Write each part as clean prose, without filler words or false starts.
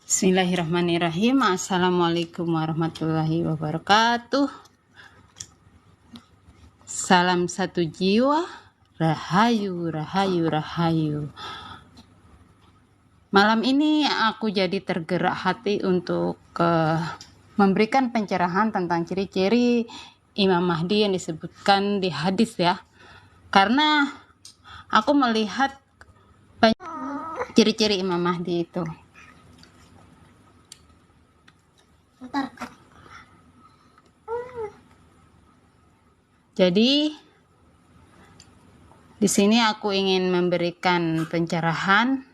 Bismillahirrahmanirrahim. Assalamualaikum warahmatullahi wabarakatuh. Salam satu jiwa. Rahayu, rahayu, rahayu. Malam ini aku jadi tergerak hati untuk memberikan pencerahan tentang ciri-ciri Imam Mahdi yang disebutkan di hadis ya. Karena aku melihat ciri-ciri Imam Mahdi itu. Jadi di sini aku ingin memberikan pencerahan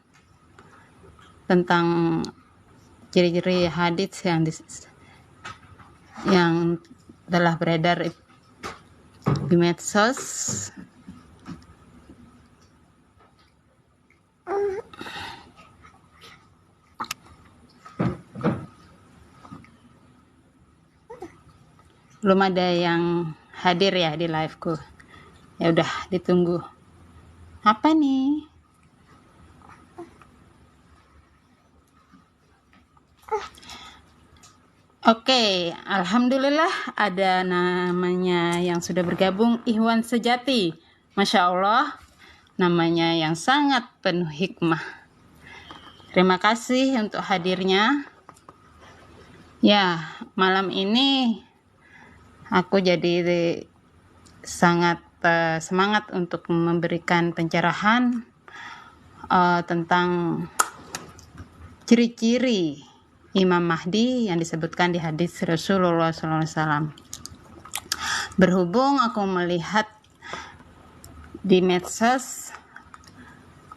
tentang ciri-ciri hadits yang telah beredar di medsos. Belum ada yang hadir ya di liveku. Ya udah, ditunggu. Apa nih? Oke, alhamdulillah ada namanya yang sudah bergabung, Ikhwan Sejati. Masya Allah, namanya yang sangat penuh hikmah. Terima kasih untuk hadirnya. Ya, malam ini aku jadi sangat semangat untuk memberikan pencerahan tentang ciri-ciri Imam Mahdi yang disebutkan di hadis Rasulullah SAW. Berhubung aku melihat di medsos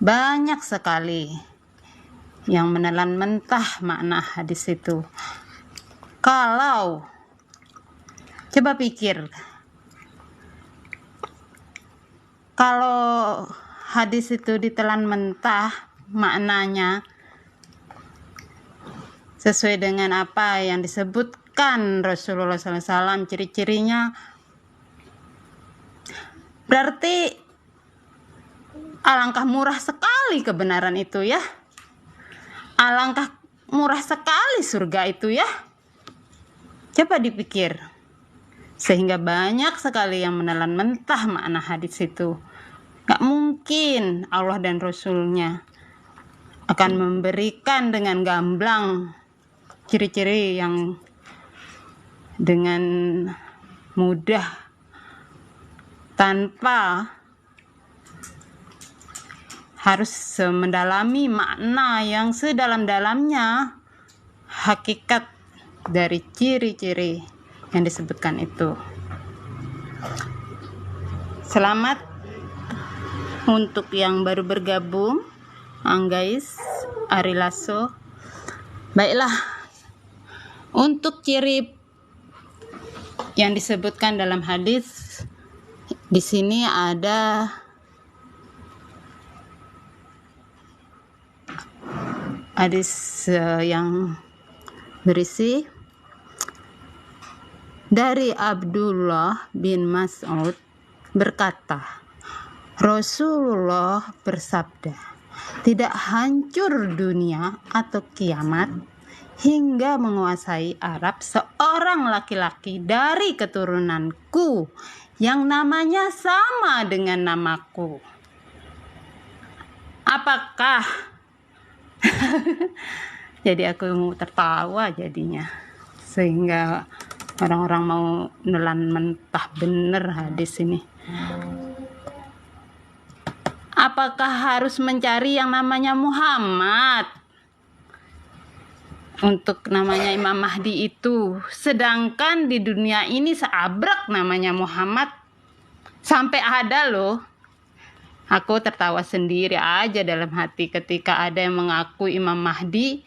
banyak sekali yang menelan mentah makna hadis itu. Kalau coba pikir, kalau hadis itu ditelan mentah maknanya sesuai dengan apa yang disebutkan Rasulullah SAW, ciri-cirinya, berarti alangkah murah sekali kebenaran itu ya. Alangkah murah sekali surga itu ya. Coba dipikir. Sehingga banyak sekali yang menelan mentah makna hadis itu. Gak mungkin Allah dan Rasulnya akan memberikan dengan gamblang ciri-ciri yang dengan mudah tanpa harus mendalami makna yang sedalam-dalamnya hakikat dari ciri-ciri yang disebutkan itu. Selamat untuk yang baru bergabung, guys, Ari Lasso. Baiklah, untuk ciri yang disebutkan dalam hadis di sini ada hadis yang berisi dari Abdullah bin Mas'ud berkata, Rasulullah bersabda, tidak hancur dunia atau kiamat hingga menguasai Arab seorang laki-laki dari keturunanku yang namanya sama dengan namaku. Apakah jadi aku tertawa jadinya, sehingga orang-orang mau nelan mentah bener hadis ini. Apakah harus mencari yang namanya Muhammad untuk namanya Imam Mahdi itu, sedangkan di dunia ini seabrek namanya Muhammad? Sampai ada loh, aku tertawa sendiri aja dalam hati ketika ada yang mengaku Imam Mahdi,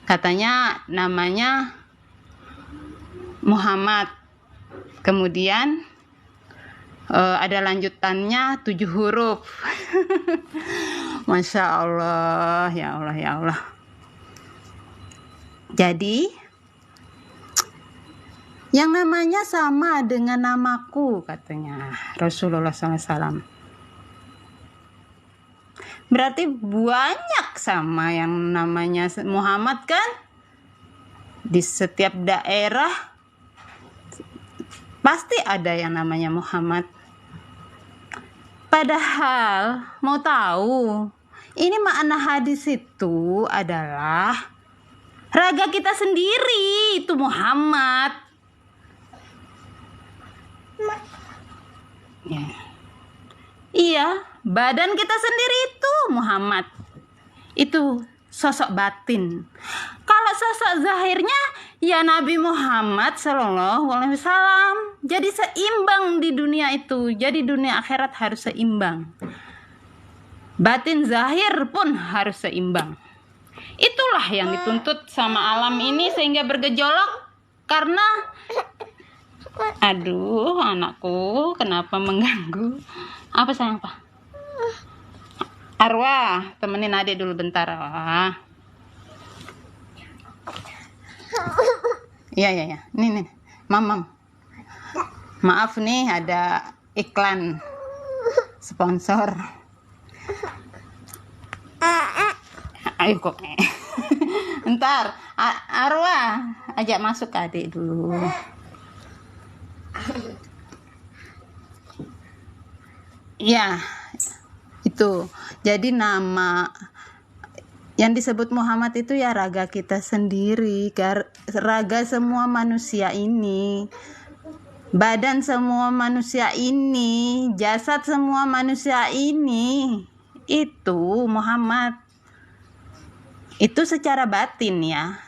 katanya namanya Muhammad, kemudian ada lanjutannya 7 huruf. Masya Allah, ya Allah, ya Allah. Jadi yang namanya sama dengan namaku, katanya Rasulullah SAW. Berarti banyak sama yang namanya Muhammad kan? Di setiap daerah pasti ada yang namanya Muhammad. Padahal mau tahu, ini makna hadis itu adalah raga kita sendiri itu Muhammad. Ya. Iya, badan kita sendiri itu Muhammad. Itu sosok batin. Kalau sosok zahirnya ya Nabi Muhammad Shallallahu Alaihi Wasallam. Jadi seimbang di dunia itu. Jadi dunia akhirat harus seimbang. Batin zahir pun harus seimbang. Itulah yang dituntut sama alam ini sehingga bergejolak karena aduh anakku kenapa mengganggu? Apa sayang Pak? Arwah, temenin adik dulu bentar. Iya. Nih. Mam. Maaf nih ada iklan sponsor. Ayo kok. Ntar Arwah ajak masuk adik dulu. Iya. Itu. Jadi nama yang disebut Muhammad itu ya raga kita sendiri, raga semua manusia ini, badan semua manusia ini, jasad semua manusia ini, itu Muhammad. Itu secara batin ya.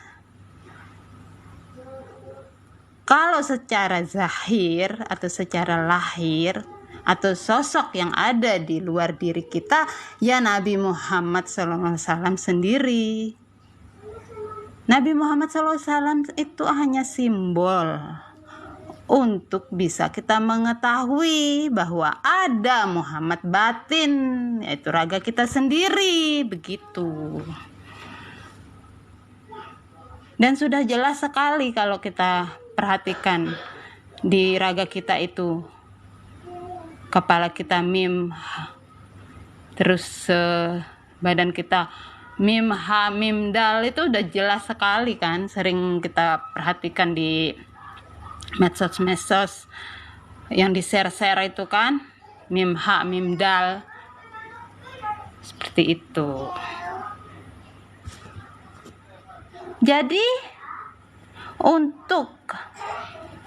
Kalau secara zahir atau secara lahir atau sosok yang ada di luar diri kita ya Nabi Muhammad SAW sendiri. Nabi Muhammad SAW itu hanya simbol untuk bisa kita mengetahui bahwa ada Muhammad batin, yaitu raga kita sendiri, begitu. Dan sudah jelas sekali kalau kita perhatikan di raga kita itu. Kepala kita mim, terus badan kita mim, ha, mim, dal, itu udah jelas sekali kan. Sering kita perhatikan di medsos yang di share itu kan, mim, ha, mim, dal, seperti itu. Jadi untuk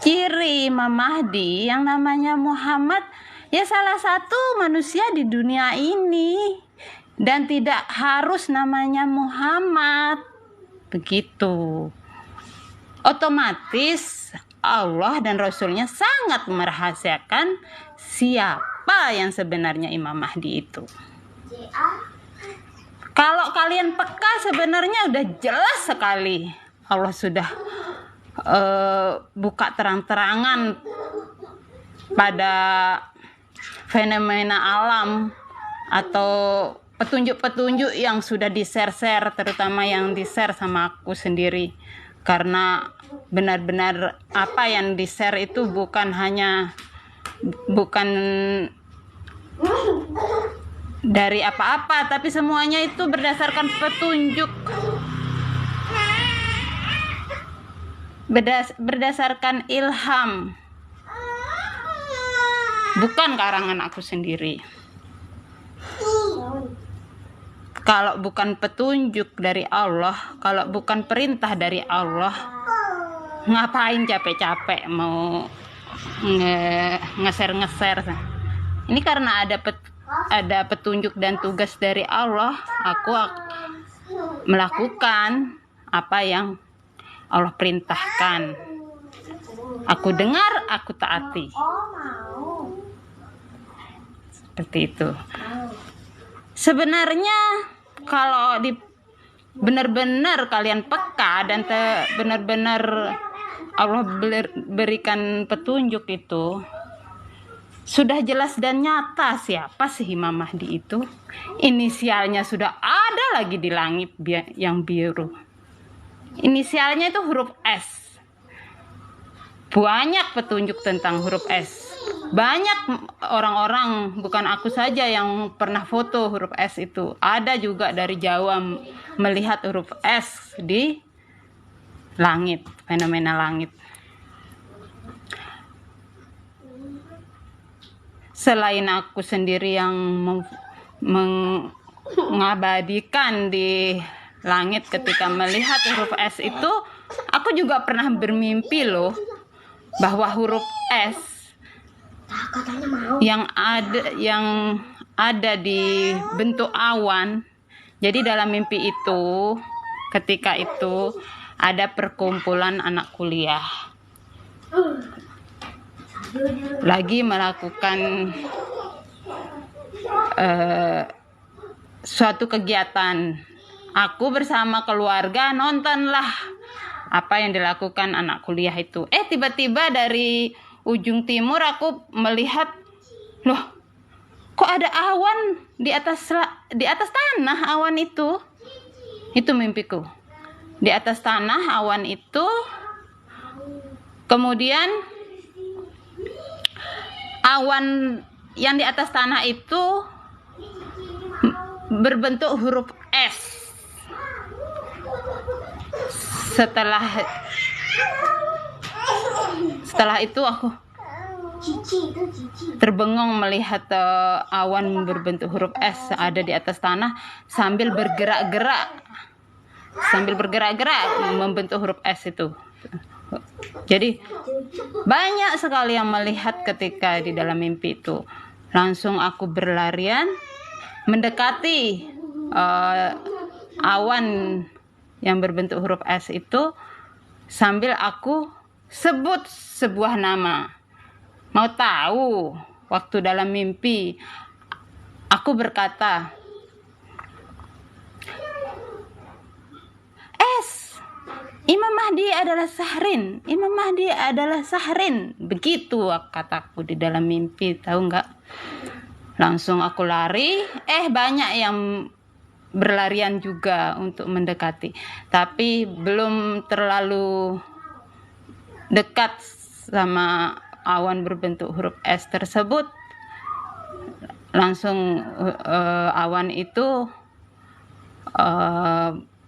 ciri Imam Mahdi yang namanya Muhammad ya salah satu manusia di dunia ini, dan tidak harus namanya Muhammad, begitu. Otomatis Allah dan Rasulnya sangat merahasiakan siapa yang sebenarnya Imam Mahdi itu. Kalau kalian peka sebenarnya udah jelas sekali Allah sudah buka terang-terangan pada fenomena alam atau petunjuk-petunjuk yang sudah di-share, terutama yang di-share sama aku sendiri, karena benar-benar apa yang di-share itu bukan dari apa-apa, tapi semuanya itu berdasarkan petunjuk, berdasarkan ilham, bukan karangan aku sendiri. Kalau bukan petunjuk dari Allah, kalau bukan perintah dari Allah, ngapain capek-capek mau ngeser-ngeser. Ini karena ada petunjuk dan tugas dari Allah, aku melakukan apa yang Allah perintahkan. Aku dengar, aku taati. Seperti itu. Sebenarnya kalau benar-benar kalian peka dan benar-benar Allah berikan petunjuk itu, sudah jelas dan nyata siapa sih Imam Mahdi itu. Inisialnya sudah ada lagi di langit yang biru. Inisialnya itu huruf S. Banyak petunjuk tentang huruf S. Banyak orang-orang, bukan aku saja yang pernah foto huruf S itu. Ada juga dari Jawa melihat huruf S di langit, fenomena langit. Selain aku sendiri yang mengabadikan di langit ketika melihat huruf S itu, aku juga pernah bermimpi loh bahwa huruf S yang ada di bentuk awan. Jadi dalam mimpi itu, ketika itu ada perkumpulan anak kuliah lagi melakukan suatu kegiatan. Aku bersama keluarga nontonlah apa yang dilakukan anak kuliah itu. Tiba-tiba dari ujung timur aku melihat, loh, kok ada awan di atas tanah awan itu. Itu mimpiku. Di atas tanah awan itu. Kemudian awan yang di atas tanah itu berbentuk huruf S. Setelah itu aku terbengong melihat awan berbentuk huruf S ada di atas tanah sambil bergerak-gerak membentuk huruf S itu. Jadi banyak sekali yang melihat ketika di dalam mimpi itu. Langsung aku berlarian mendekati awan yang berbentuk huruf S itu sambil aku sebut sebuah nama. Mau tahu, waktu dalam mimpi aku berkata, S, Imam Mahdi adalah Sahrin, Imam Mahdi adalah Sahrin. Begitu kataku di dalam mimpi, tahu nggak? Langsung aku lari, banyak yang berlarian juga untuk mendekati. Tapi belum terlalu dekat sama awan berbentuk huruf S tersebut. Langsung awan itu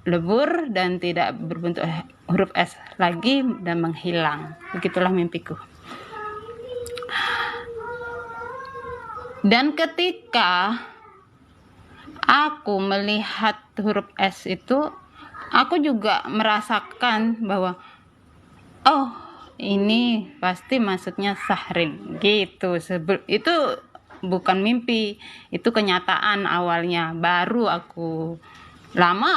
lebur dan tidak berbentuk huruf S lagi dan menghilang. Begitulah mimpiku. Dan ketika aku melihat huruf S itu, aku juga merasakan bahwa ini pasti maksudnya Sahrin gitu. Itu bukan mimpi, itu kenyataan awalnya. Baru aku lama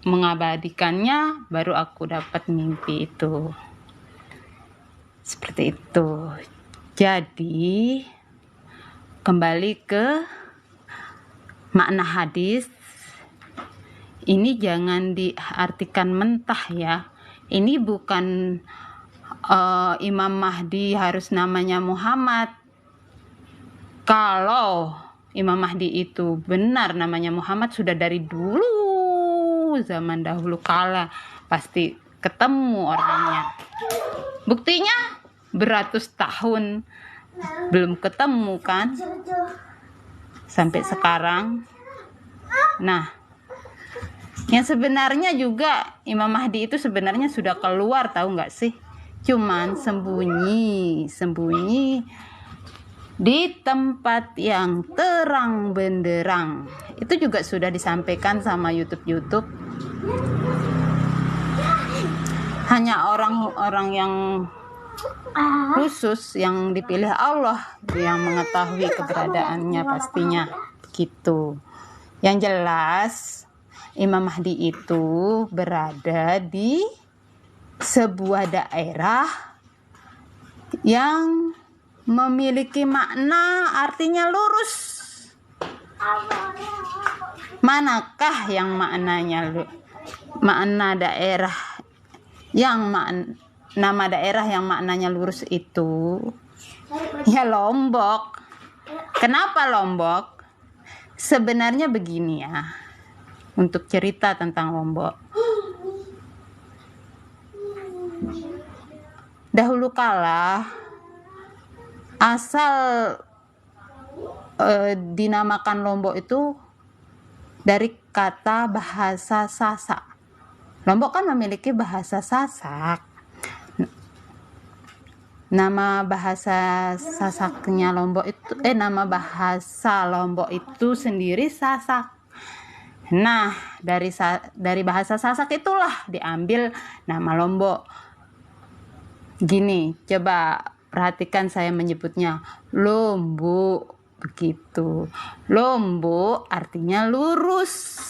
mengabadikannya, baru aku dapat mimpi itu. Seperti itu. Jadi kembali ke makna hadis, ini jangan diartikan mentah ya. Ini bukan Imam Mahdi harus namanya Muhammad. Kalau Imam Mahdi itu benar namanya Muhammad, sudah dari dulu, zaman dahulu kala pasti ketemu orangnya. Buktinya beratus tahun belum ketemu kan, sampai sekarang. Nah, yang sebenarnya juga Imam Mahdi itu sebenarnya sudah keluar, tahu nggak sih? Cuman sembunyi di tempat yang terang benderang. Itu juga sudah disampaikan sama YouTube. Hanya orang-orang yang khusus yang dipilih Allah yang mengetahui keberadaannya pastinya gitu. Yang jelas Imam Mahdi itu berada di sebuah daerah yang memiliki makna artinya lurus. Manakah yang maknanya makna daerah yang nama daerah yang maknanya lurus itu? Ya Lombok. Kenapa Lombok? Sebenarnya begini ya, untuk cerita tentang Lombok. Dahulu kala Asal dinamakan Lombok itu dari kata bahasa Sasak. Lombok kan memiliki bahasa Sasak. Nama bahasa Sasaknya Lombok itu nama bahasa Lombok itu sendiri Sasak. Nah, dari bahasa Sasak itulah diambil nama Lombok. Gini, coba perhatikan saya menyebutnya Lombok, begitu. Lombok artinya lurus.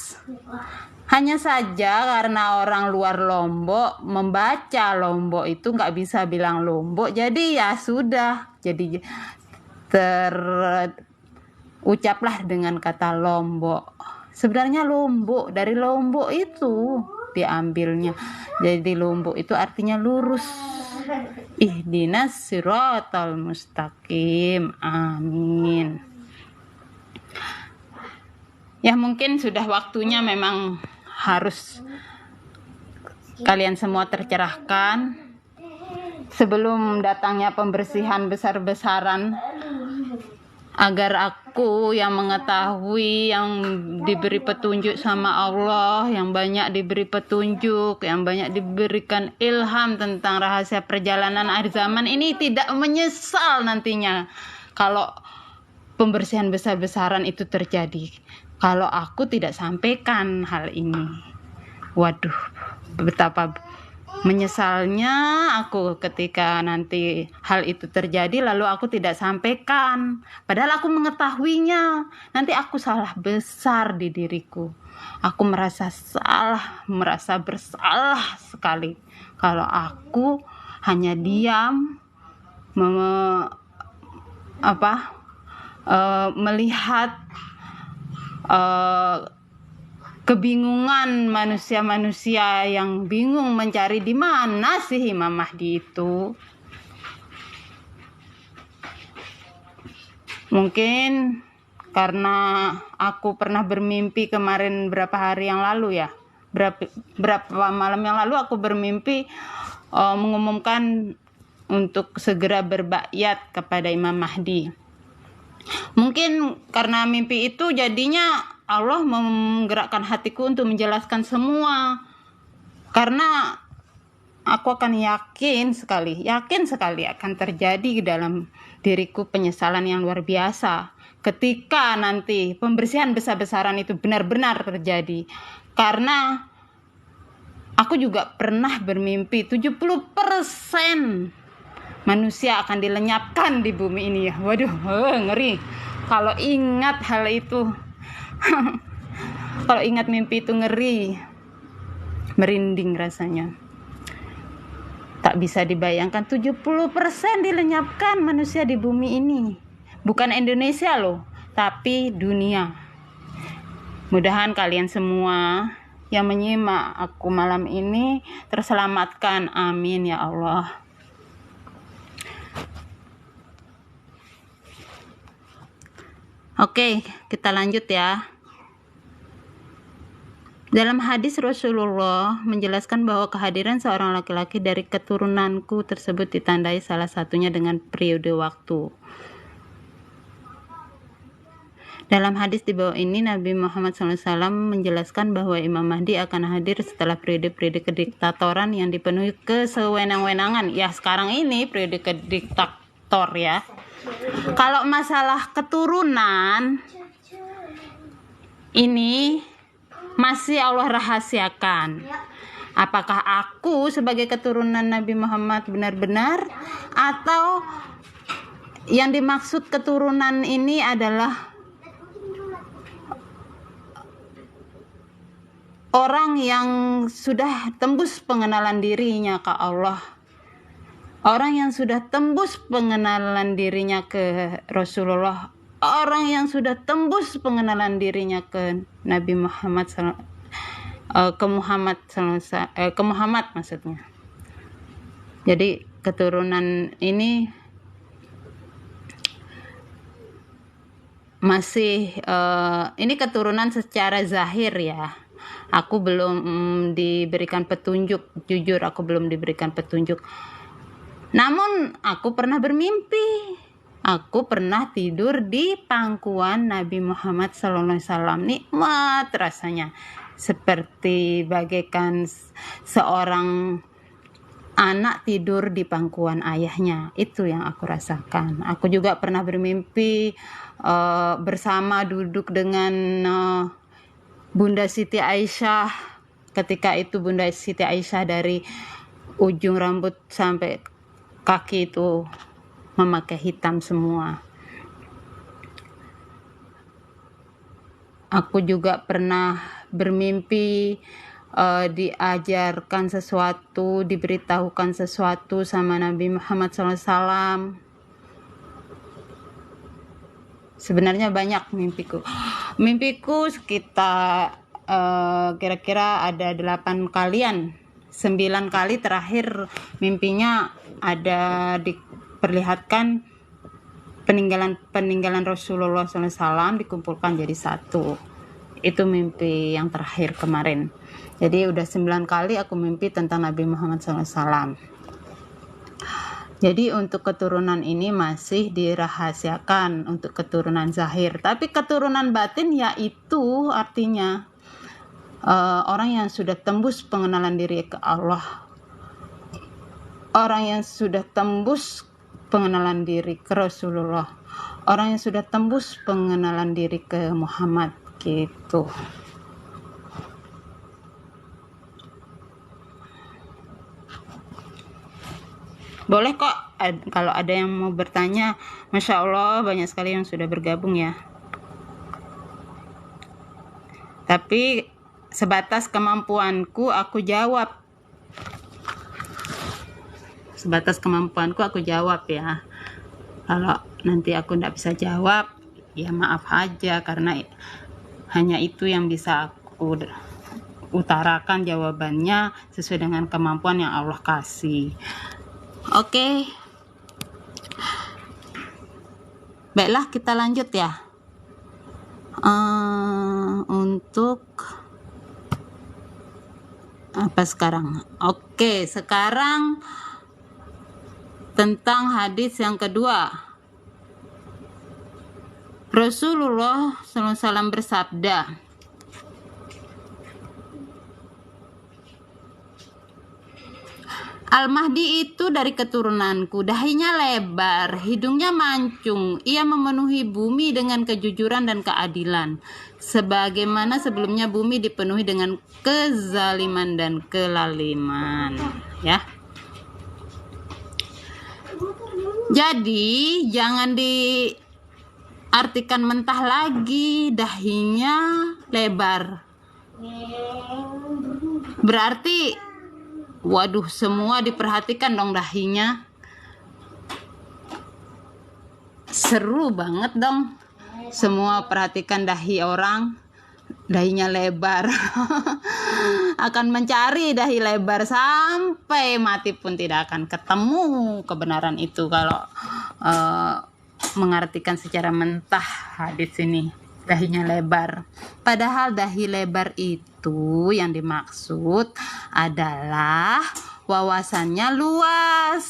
Hanya saja karena orang luar Lombok membaca Lombok itu nggak bisa bilang Lombok, jadi ya sudah, jadi terucaplah dengan kata Lombok. Sebenarnya Lombok, dari Lombok itu diambilnya. Jadi Lombok itu artinya lurus. Ihdinas siratal mustaqim. Amin. Ya mungkin sudah waktunya memang harus kalian semua tercerahkan sebelum datangnya pembersihan besar-besaran, agar aku yang mengetahui, yang diberi petunjuk sama Allah, yang banyak diberi petunjuk, yang banyak diberikan ilham tentang rahasia perjalanan akhir zaman ini, tidak menyesal nantinya kalau pembersihan besar-besaran itu terjadi, kalau aku tidak sampaikan hal ini. Waduh, betapa menyesalnya aku ketika nanti hal itu terjadi lalu aku tidak sampaikan, padahal aku mengetahuinya. Nanti aku salah besar di diriku. Aku merasa bersalah sekali kalau aku hanya diam melihat kebingungan manusia-manusia yang bingung mencari di mana sih Imam Mahdi itu. Mungkin karena aku pernah bermimpi kemarin berapa hari yang lalu ya, berapa malam yang lalu aku bermimpi mengumumkan untuk segera berbakyat kepada Imam Mahdi. Mungkin karena mimpi itu jadinya Allah menggerakkan hatiku untuk menjelaskan semua, karena aku akan yakin sekali akan terjadi dalam diriku penyesalan yang luar biasa ketika nanti pembersihan besar-besaran itu benar-benar terjadi. Karena aku juga pernah bermimpi 70% manusia akan dilenyapkan di bumi ini ya. Waduh, ngeri kalau ingat hal itu. Kalau ingat mimpi itu ngeri, merinding rasanya. Tak bisa dibayangkan 70% dilenyapkan manusia di bumi ini. Bukan Indonesia loh, tapi dunia. Mudahan kalian semua yang menyimak aku malam ini terselamatkan. Amin ya Allah. Oke, kita lanjut ya. Dalam hadis Rasulullah menjelaskan bahwa kehadiran seorang laki-laki dari keturunanku tersebut ditandai salah satunya dengan periode waktu. Dalam hadis di bawah ini Nabi Muhammad SAW menjelaskan bahwa Imam Mahdi akan hadir setelah periode-periode kediktatoran yang dipenuhi kesewenang-wenangan. Ya sekarang ini periode kediktator ya. Kalau masalah keturunan ini masih Allah rahasiakan. Apakah aku sebagai keturunan Nabi Muhammad benar-benar, atau yang dimaksud keturunan ini adalah orang yang sudah tembus pengenalan dirinya ke Allah, orang yang sudah tembus pengenalan dirinya ke Rasulullah, orang yang sudah tembus pengenalan dirinya ke Nabi Muhammad ke Muhammad maksudnya. Jadi keturunan ini masih ini keturunan secara zahir ya. Aku belum diberikan petunjuk, jujur aku belum diberikan petunjuk. Namun aku pernah bermimpi Aku pernah tidur di pangkuan Nabi Muhammad SAW. Nikmat rasanya, seperti bagaikan seorang anak tidur di pangkuan ayahnya. Itu yang aku rasakan. Aku juga pernah bermimpi bersama duduk dengan Bunda Siti Aisyah. Ketika itu Bunda Siti Aisyah dari ujung rambut sampai kaki itu memakai hitam semua. Aku juga pernah bermimpi diajarkan sesuatu, diberitahukan sesuatu sama Nabi Muhammad SAW. Sebenarnya banyak mimpiku. Mimpiku sekitar kira-kira ada 8 kalian. 9 kali terakhir mimpinya ada diperlihatkan peninggalan Rasulullah SAW dikumpulkan jadi satu. Itu mimpi yang terakhir kemarin. Jadi udah 9 kali aku mimpi tentang Nabi Muhammad SAW. Jadi untuk keturunan ini masih dirahasiakan untuk keturunan zahir. Tapi keturunan batin yaitu artinya orang yang sudah tembus pengenalan diri ke Allah. Orang yang sudah tembus pengenalan diri ke Rasulullah. Orang yang sudah tembus pengenalan diri ke Muhammad gitu. Boleh kok kalau ada yang mau bertanya. Masya Allah banyak sekali yang sudah bergabung ya. Tapi sebatas kemampuanku aku jawab. Sebatas kemampuanku aku jawab ya. Kalau nanti aku tidak bisa jawab, ya maaf aja, karena hanya itu yang bisa aku utarakan jawabannya sesuai dengan kemampuan yang Allah kasih. Oke. Baiklah, kita lanjut ya. Untuk apa sekarang? Oke, sekarang tentang hadis yang kedua. Rasulullah SAW bersabda, Al-Mahdi itu dari keturunanku, dahinya lebar, hidungnya mancung, ia memenuhi bumi dengan kejujuran dan keadilan, sebagaimana sebelumnya bumi dipenuhi dengan kezaliman dan kelaliman. Ya. Jadi jangan diartikan mentah lagi dahinya lebar. Berarti waduh, semua diperhatikan dong dahinya. Seru banget dong. Semua perhatikan dahi orang. Dahinya lebar. Akan mencari dahi lebar sampai mati pun tidak akan ketemu kebenaran itu kalau mengartikan secara mentah hadis ini. Dahinya lebar. Padahal dahi lebar itu yang dimaksud adalah wawasannya luas,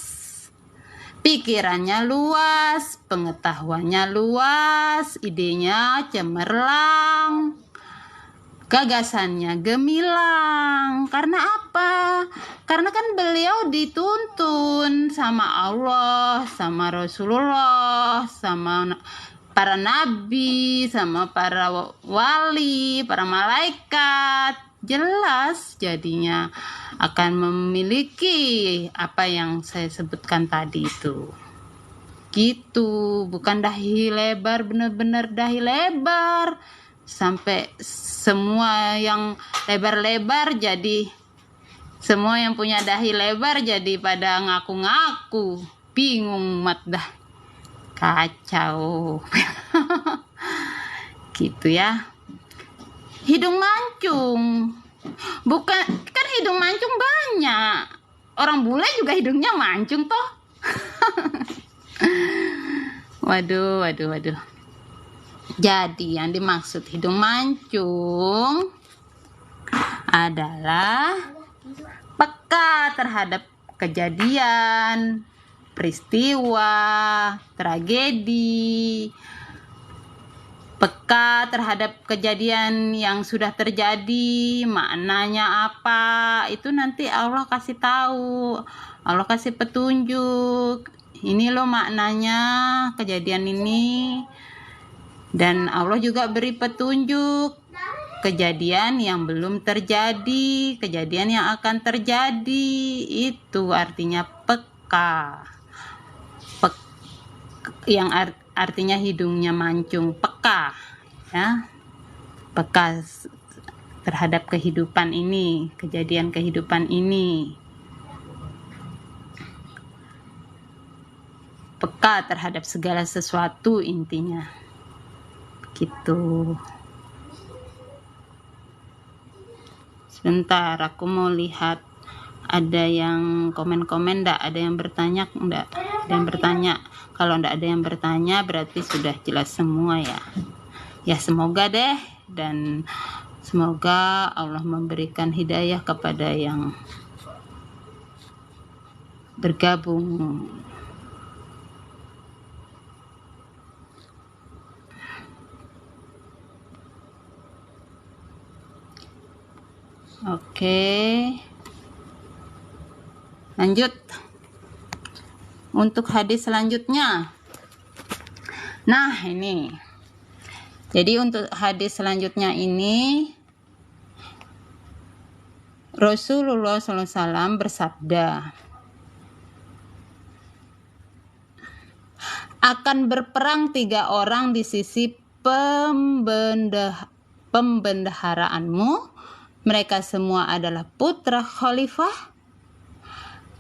pikirannya luas, pengetahuannya luas, idenya cemerlang, gagasannya gemilang. Karena apa? Karena kan beliau dituntun sama Allah, sama Rasulullah, sama para nabi, sama para wali, para malaikat. Jelas jadinya akan memiliki apa yang saya sebutkan tadi itu. Gitu, bukan dahi lebar, benar-benar dahi lebar. Sampai semua yang lebar-lebar jadi, semua yang punya dahi lebar jadi pada ngaku-ngaku. Bingung mat dah. Kacau. Gitu ya. Hidung mancung. Bukan, kan hidung mancung banyak. Orang bule juga hidungnya mancung toh. Waduh. Jadi yang dimaksud hidung mancung adalah peka terhadap kejadian, peristiwa, tragedi, peka terhadap kejadian yang sudah terjadi, maknanya apa, itu nanti Allah kasih tahu, Allah kasih petunjuk, ini loh maknanya kejadian ini. Dan Allah juga beri petunjuk kejadian yang belum terjadi, kejadian yang akan terjadi. Itu artinya peka. Yang artinya hidungnya mancung, peka, ya. Peka terhadap kehidupan ini, kejadian kehidupan ini. Peka terhadap segala sesuatu intinya. Gitu. Sebentar, aku mau lihat ada yang komen-komen enggak, ada yang bertanya enggak? Ada yang bertanya. Kalau enggak ada yang bertanya berarti sudah jelas semua ya. Ya semoga deh, dan semoga Allah memberikan hidayah kepada yang bergabung. Oke, lanjut untuk hadis selanjutnya. Nah ini, jadi untuk hadis selanjutnya ini Rasulullah SAW bersabda, akan berperang 3 orang di sisi pembendaharaanmu. Mereka semua adalah putra khalifah,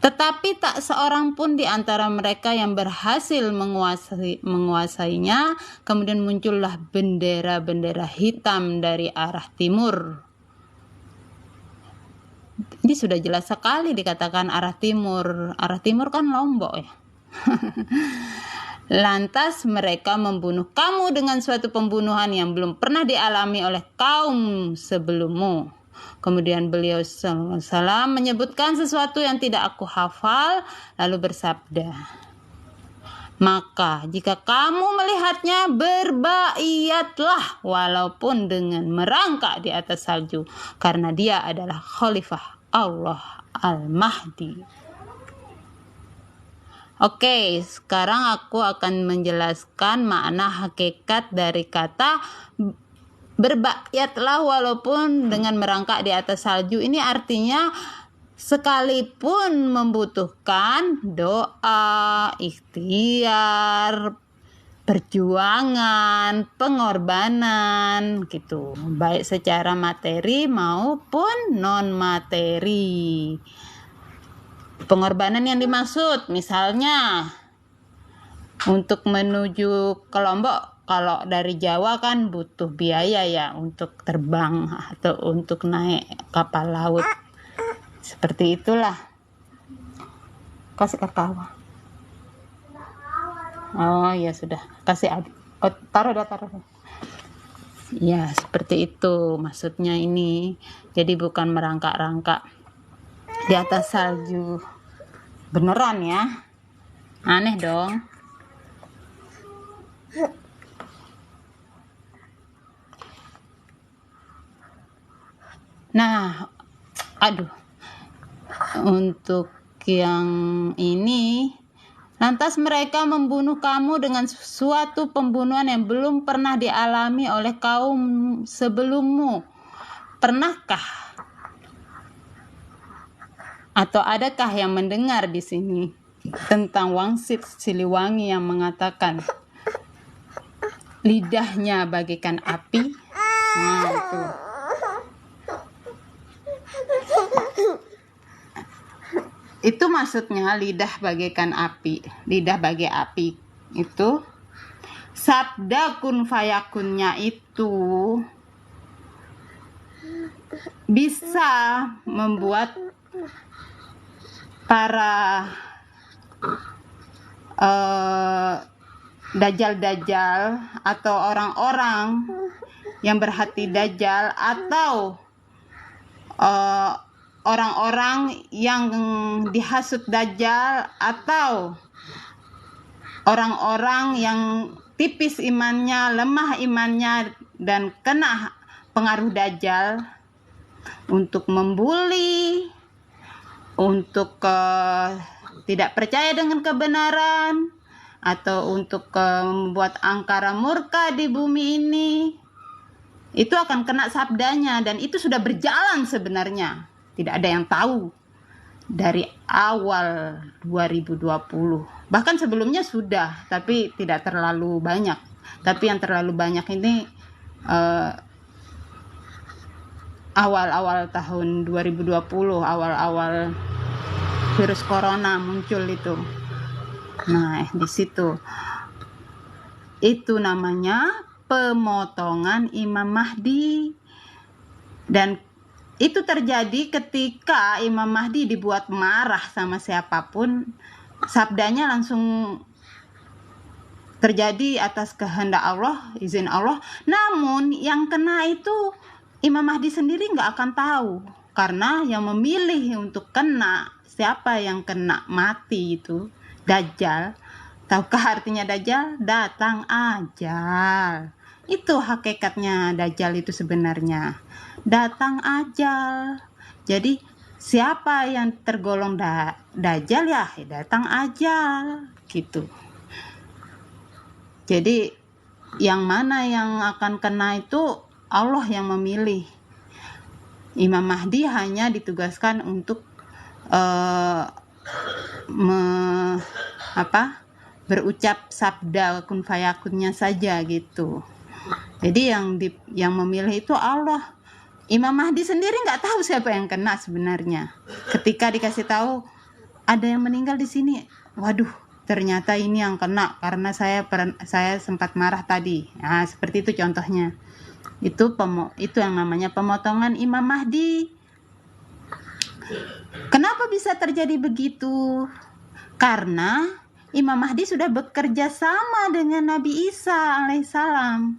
tetapi tak seorang pun di antara mereka yang berhasil menguasainya. Kemudian muncullah bendera-bendera hitam dari arah timur. Ini sudah jelas sekali dikatakan arah timur. Arah timur kan Lombok ya. Lantas mereka membunuh kamu dengan suatu pembunuhan yang belum pernah dialami oleh kaum sebelummu. Kemudian beliau SAW menyebutkan sesuatu yang tidak aku hafal, lalu bersabda, maka jika kamu melihatnya, berbaiatlah walaupun dengan merangkak di atas salju, karena dia adalah khalifah Allah Al-Mahdi. Oke, sekarang aku akan menjelaskan makna hakikat dari kata berbaiatlah walaupun dengan merangkak di atas salju. Ini artinya sekalipun membutuhkan doa, ikhtiar, perjuangan, pengorbanan gitu, baik secara materi maupun non materi. Pengorbanan yang dimaksud misalnya untuk menuju ke Lombok, kalau dari Jawa kan butuh biaya ya untuk terbang atau untuk naik kapal laut. Seperti itulah. Kasih kakao. Oh ya sudah, kasih adik. Oh, taruh. Ya, seperti itu maksudnya ini. Jadi bukan merangkak-rangkak di atas salju. Beneran ya? Aneh dong. Nah, untuk yang ini, lantas mereka membunuh kamu dengan suatu pembunuhan yang belum pernah dialami oleh kaum sebelummu. Pernahkah? Atau adakah yang mendengar di sini tentang Wangsit Siliwangi yang mengatakan lidahnya bagaikan api? Nah, itu. Itu maksudnya lidah bagaikan api. Lidah bagai api itu sabda kun fayakunnya itu bisa membuat para dajjal-dajjal atau orang-orang yang berhati dajjal atau orang-orang yang dihasut Dajjal atau orang-orang yang tipis imannya, lemah imannya, dan kena pengaruh Dajjal untuk membuli, untuk tidak percaya dengan kebenaran, atau untuk membuat angkara murka di bumi ini, itu akan kena sabdanya. Dan itu sudah berjalan sebenarnya. Tidak ada yang tahu dari awal 2020. Bahkan sebelumnya sudah, tapi tidak terlalu banyak. Tapi yang terlalu banyak ini awal-awal tahun 2020, awal-awal virus corona muncul itu. Nah, di situ itu namanya pemotongan Imam Mahdi. Dan itu terjadi ketika Imam Mahdi dibuat marah sama siapapun, sabdanya langsung terjadi atas kehendak Allah, izin Allah. Namun yang kena itu Imam Mahdi sendiri nggak akan tahu, karena yang memilih untuk kena, siapa yang kena mati itu Dajjal. Tahukah artinya Dajjal? Datang ajal. Itu hakikatnya Dajjal itu sebenarnya. Datang ajal. Jadi siapa yang tergolong Dajjal ya datang ajal gitu. Jadi yang mana yang akan kena itu Allah yang memilih. Imam Mahdi hanya ditugaskan untuk berucap sabda kun fayakunnya saja gitu. Jadi yang memilih itu Allah. Imam Mahdi sendiri nggak tahu siapa yang kena sebenarnya. Ketika dikasih tahu ada yang meninggal di sini, waduh, ternyata ini yang kena karena saya sempat marah tadi. Nah, seperti itu contohnya. Itu yang namanya pemotongan Imam Mahdi. Kenapa bisa terjadi begitu? Karena Imam Mahdi sudah bekerja sama dengan Nabi Isa alaihissalam.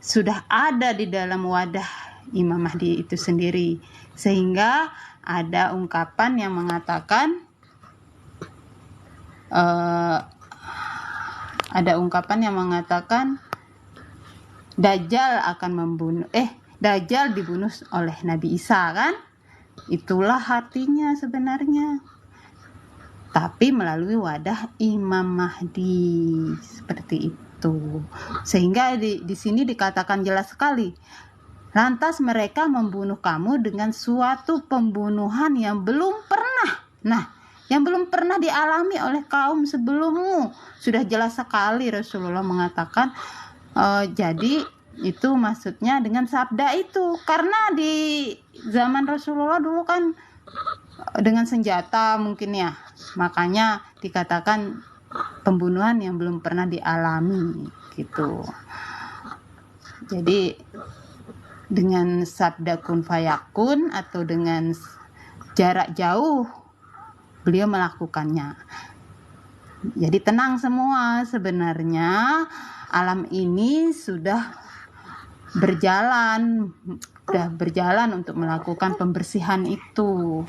Sudah ada di dalam wadah Imam Mahdi itu sendiri. Sehingga ada ungkapan yang mengatakan Dajjal Dajjal dibunuh oleh Nabi Isa, kan? Itulah artinya sebenarnya. Tapi melalui wadah Imam Mahdi, seperti itu. Sehingga di sini dikatakan jelas sekali. Lantas mereka membunuh kamu dengan suatu pembunuhan yang belum pernah. Nah, yang belum pernah dialami oleh kaum sebelummu. Sudah jelas sekali Rasulullah mengatakan. Jadi itu maksudnya dengan sabda itu. Karena di zaman Rasulullah dulu kan dengan senjata mungkin ya. Makanya dikatakan pembunuhan yang belum pernah dialami gitu. Jadi dengan sabda kun fayakun atau dengan jarak jauh beliau melakukannya. Jadi tenang semua, sebenarnya alam ini sudah berjalan untuk melakukan pembersihan itu.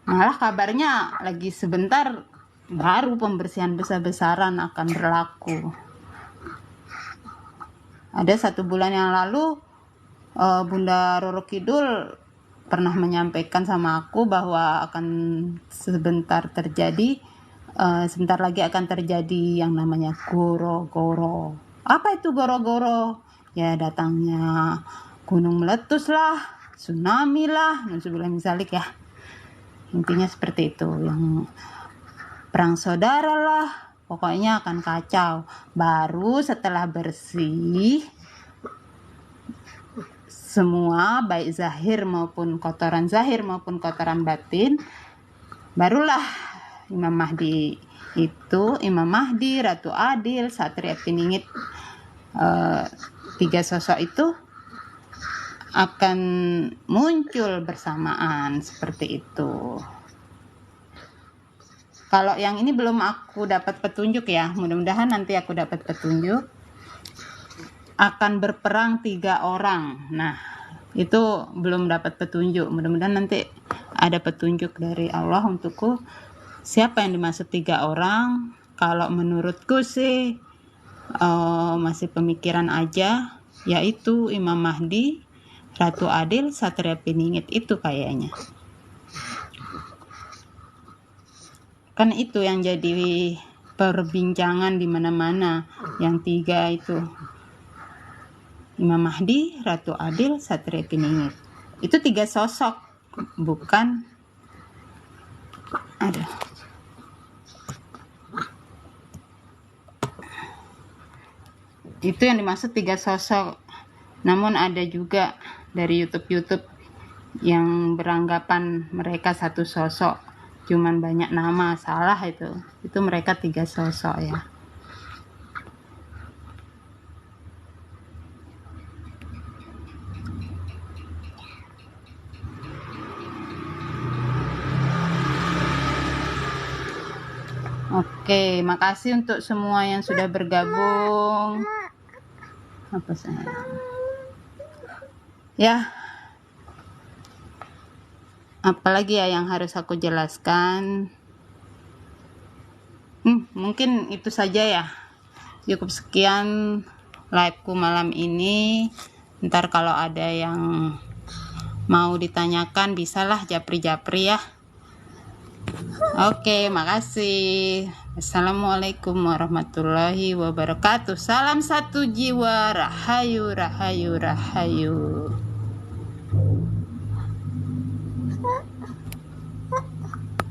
Malah kabarnya lagi sebentar baru pembersihan besar-besaran akan berlaku. Ada 1 bulan yang lalu Bunda Roro Kidul pernah menyampaikan sama aku bahwa akan sebentar lagi akan terjadi yang namanya goro-goro. Apa itu goro-goro? Ya datangnya gunung meletus lah, tsunami lah, misalnya ya. Intinya seperti itu, yang perang saudara lah, pokoknya akan kacau. Baru setelah bersih semua, baik zahir maupun kotoran batin, barulah Imam Mahdi, Ratu Adil, Satria Piningit, 3 sosok itu akan muncul bersamaan seperti itu. Kalau yang ini belum aku dapat petunjuk ya, mudah-mudahan nanti aku dapat petunjuk. Akan berperang 3 orang. Nah, Itu belum dapat petunjuk. Mudah-mudahan nanti ada petunjuk dari Allah untukku. Siapa yang dimaksud 3 orang? Kalau menurutku sih masih pemikiran aja, yaitu Imam Mahdi, Ratu Adil, Satria Piningit, itu kayaknya. Kan itu yang jadi perbincangan di mana-mana, yang 3 itu. Imam Mahdi, Ratu Adil, Satria Piningit. Itu 3 sosok, bukan ada. Itu yang dimaksud 3 sosok. Namun ada juga dari YouTube yang beranggapan mereka 1 sosok, cuman banyak nama. Salah itu mereka 3 sosok ya. Oke, makasih untuk semua yang sudah bergabung. Apa saya? Ya. Apalagi ya yang harus aku jelaskan? Mungkin itu saja ya. Cukup sekian liveku malam ini. Ntar kalau ada yang mau ditanyakan bisalah japri-japri ya. Oke, makasih. Assalamualaikum warahmatullahi wabarakatuh. Salam satu jiwa. Rahayu, rahayu, rahayu.